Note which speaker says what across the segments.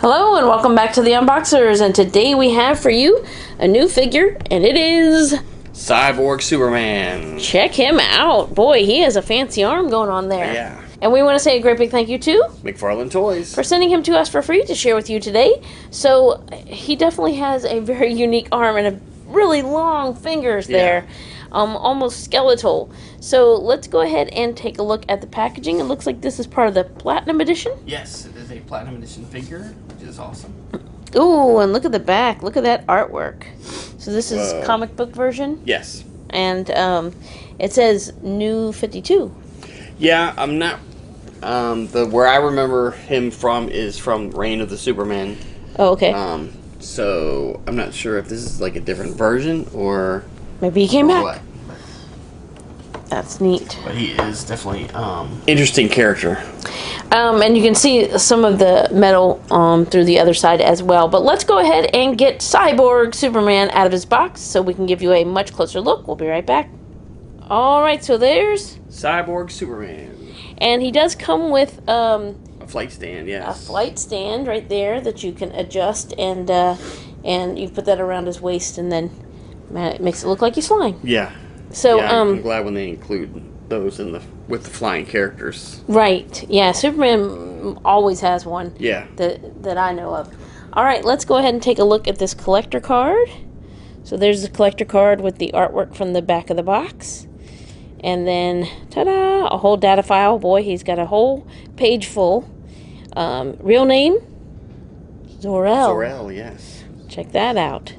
Speaker 1: Hello and welcome back to the Unboxers, and today we have for you a new figure, and it is...
Speaker 2: Cyborg Superman.
Speaker 1: Check him out. Boy, he has a fancy arm going on there.
Speaker 2: Yeah.
Speaker 1: And we want to say a great big thank you to...
Speaker 2: McFarlane Toys.
Speaker 1: For sending him to us for free to share with you today. So, he definitely has a very unique arm and a really long fingers there. Almost skeletal. So, let's go ahead and take a look at the packaging. It looks like this is part of the Platinum Edition.
Speaker 2: Yes, it is a Platinum Edition figure, which is awesome.
Speaker 1: Ooh, and look at the back. Look at that artwork. So this is comic book version?
Speaker 2: Yes.
Speaker 1: And it says New 52.
Speaker 2: Yeah, I'm not... where I remember him from is from Reign of the Supermen.
Speaker 1: Oh, okay.
Speaker 2: So, I'm not sure if this is like a different version or...
Speaker 1: Maybe he came back.
Speaker 2: What.
Speaker 1: That's neat.
Speaker 2: But he is definitely interesting character.
Speaker 1: And you can see some of the metal through the other side as well. But let's go ahead and get Cyborg Superman out of his box so we can give you a much closer look. We'll be right back. Alright, so there's...
Speaker 2: Cyborg Superman.
Speaker 1: And he does come with...
Speaker 2: a flight stand, yes.
Speaker 1: A flight stand right there that you can adjust, and you put that around his waist, and then it makes it look like he's flying.
Speaker 2: Yeah.
Speaker 1: So
Speaker 2: yeah, I'm glad when they include those with the flying characters.
Speaker 1: Right. Yeah, Superman always has one.
Speaker 2: Yeah.
Speaker 1: That I know of. All right, let's go ahead and take a look at this collector card. So there's the collector card with the artwork from the back of the box. And then, ta-da, a whole data file. Boy, he's got a whole page full. Real name? Zor-El.
Speaker 2: Zor-El, yes.
Speaker 1: Check that out.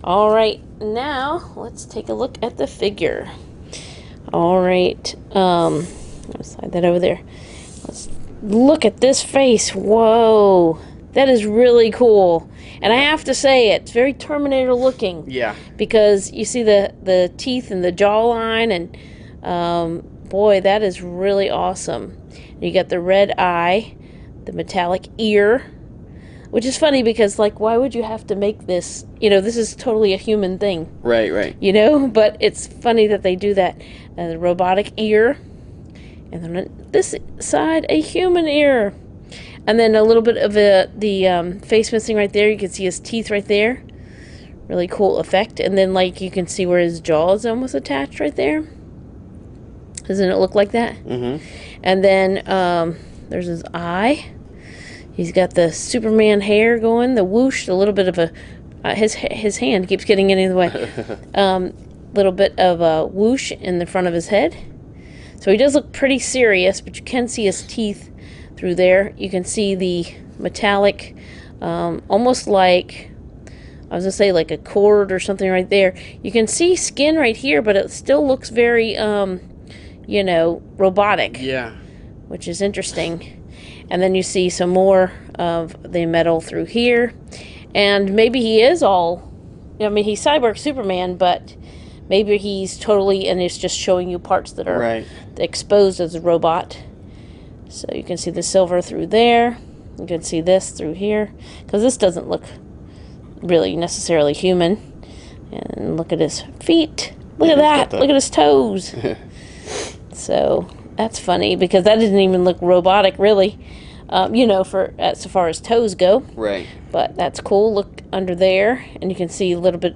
Speaker 1: All right, now let's take a look at the figure. All right, I'll slide that over there. Let's look at this face. Whoa, that is really cool. And I have to say, it's very Terminator looking.
Speaker 2: Yeah. Because
Speaker 1: you see the teeth and the jawline, and boy, that is really awesome. You got the red eye, the metallic ear. Which is funny because, like, why would you have to make this? You know, this is totally a human thing.
Speaker 2: Right, right.
Speaker 1: You know, but it's funny that they do that. The robotic ear. And then on this side, a human ear. And then a little bit of the face missing right there. You can see his teeth right there. Really cool effect. And then, like, you can see where his jaw is almost attached right there. Doesn't it look like that? Mm-hmm. And then there's his eye. He's got the Superman hair going, the whoosh, a little bit of a... his hand keeps getting in the way. Little bit of a whoosh in the front of his head. So he does look pretty serious, but you can see his teeth through there. You can see the metallic, almost like... I was going to say like a cord or something right there. You can see skin right here, but it still looks very, you know, robotic.
Speaker 2: Yeah.
Speaker 1: Which is interesting. And then you see some more of the metal through here. And maybe he is all... I mean, he's Cyborg Superman, but maybe he's totally... And it's just showing you parts that are exposed as a robot. So you can see the silver through there. You can see this through here. Because this doesn't look really necessarily human. And look at his feet. Look at that. Look at his toes. So... That's funny, because that didn't even look robotic, really, you know, as far as toes go.
Speaker 2: Right.
Speaker 1: But that's cool. Look under there, and you can see a little bit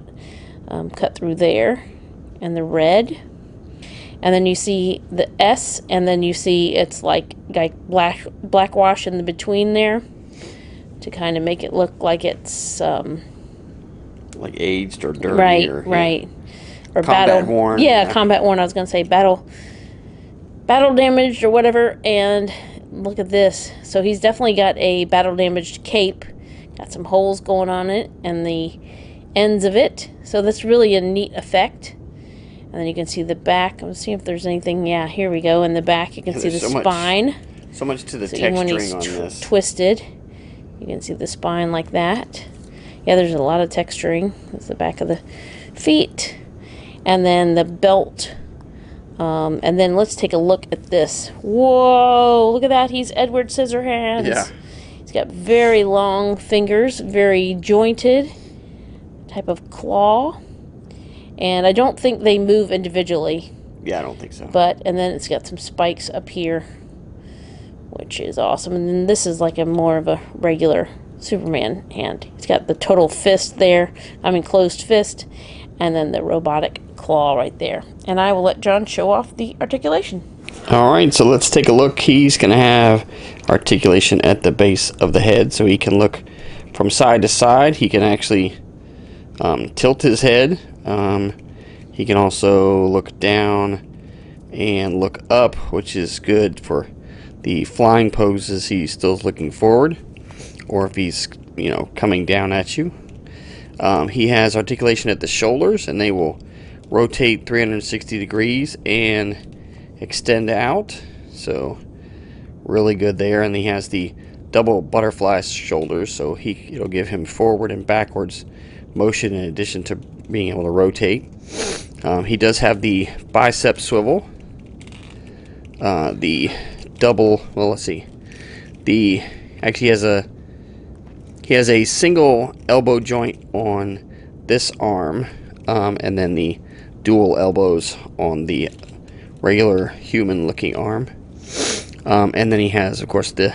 Speaker 1: cut through there, and the red. And then you see the S, and then you see it's like black wash in the between there to kind of make it look like it's...
Speaker 2: like aged or dirty.
Speaker 1: Right,
Speaker 2: or,
Speaker 1: right. Or
Speaker 2: combat worn.
Speaker 1: Yeah, combat worn. I was going to say battle damaged or whatever. And look at this. So he's definitely got a battle damaged cape. Got some holes going on it and the ends of it. So that's really a neat effect. And then you can see the back. Let's see if there's anything. Yeah, here we go. In the back you can see the spine.
Speaker 2: So much to the
Speaker 1: so
Speaker 2: texturing
Speaker 1: when he's
Speaker 2: on this.
Speaker 1: Twisted, you can see the spine like that. Yeah, there's a lot of texturing. That's the back of the feet. And then the belt. And then let's take a look at this. Whoa, look at that. He's Edward Scissorhands.
Speaker 2: Yeah.
Speaker 1: He's got very long fingers, very jointed type of claw. And I don't think they move individually.
Speaker 2: Yeah, I don't think so.
Speaker 1: And then it's got some spikes up here, which is awesome. And then this is like a more of a regular Superman hand. He's got the total fist there. I mean, closed fist. And then the robotic claw right there. And I will let John show off the articulation.
Speaker 2: Alright, so let's take a look. He's going to have articulation at the base of the head, so he can look from side to side. He can actually tilt his head. He can also look down and look up, which is good for the flying poses. He's still looking forward, or if he's, you know, coming down at you. He has articulation at the shoulders, and they will rotate 360 degrees and extend out, so really good there. And he has the double butterfly shoulders, so it'll give him forward and backwards motion in addition to being able to rotate. He does have the bicep swivel, the double, well, let's see, actually he has a single elbow joint on this arm, and then the dual elbows on the regular human looking arm. And then he has, of course, the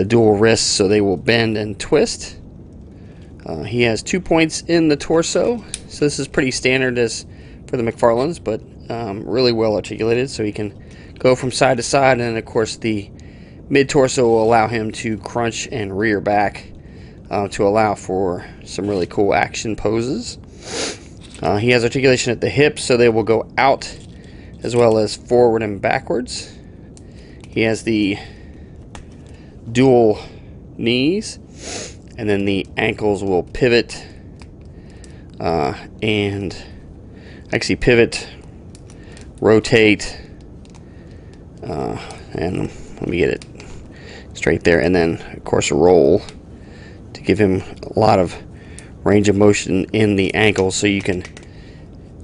Speaker 2: dual wrists, so they will bend and twist. He has 2 points in the torso, so this is pretty standard as for the McFarlanes, but really well articulated, so he can go from side to side. And then, of course, the mid-torso will allow him to crunch and rear back to allow for some really cool action poses. He has articulation at the hips, so they will go out as well as forward and backwards. He has the dual knees, and then the ankles will pivot and actually pivot, rotate, and let me get it straight there, and then of course roll to give him a lot of range of motion in the ankles, so you can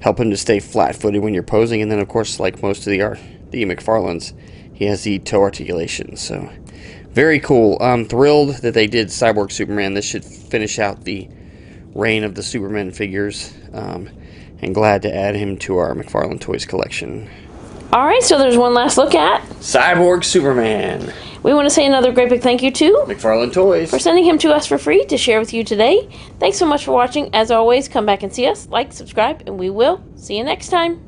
Speaker 2: help him to stay flat-footed when you're posing. And then, of course, like most of the McFarlanes, he has the toe articulation. So very cool. I'm thrilled that they did Cyborg Superman. This should finish out the reign of the Supermen figures, and glad to add him to our McFarlane Toys collection.
Speaker 1: Alright, so there's one last look at
Speaker 2: Cyborg Superman.
Speaker 1: We want to say another great big thank you to
Speaker 2: McFarlane Toys
Speaker 1: for sending him to us for free to share with you today. Thanks so much for watching. As always, come back and see us, like, subscribe, and we will see you next time.